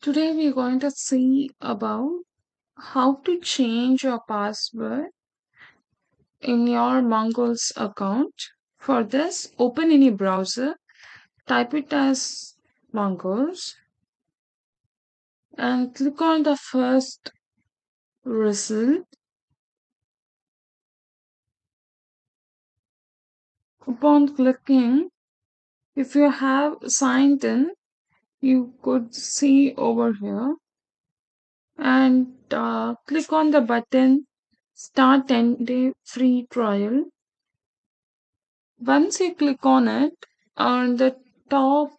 Today we're going to see about how to change your password in your Mangools account. For this, open any browser, type it as Mangools, and click on the first result. Upon clicking, if you have signed in, you could see over here and click on the button Start 10-day free trial. Once you click on it, on the top,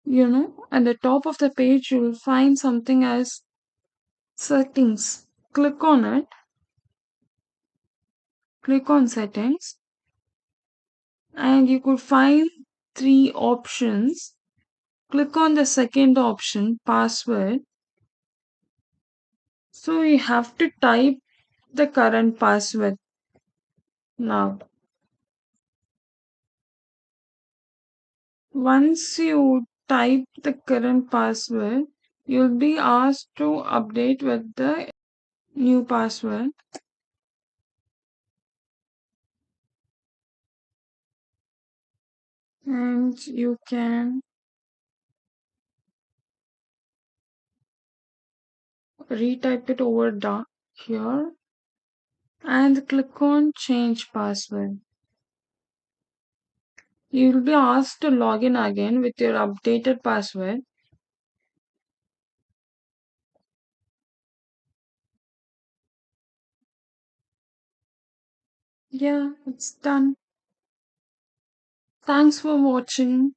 at the top of the page, you'll find something as settings. Click on it, click on settings, and you could find three options. Click on the second option, password. So you have to type the current password now. Once you type the current password, you'll be asked to update with the new password. And you can retype it over here and click on change password. You will be asked to log in again with your updated password. Yeah, it's done. Thanks for watching.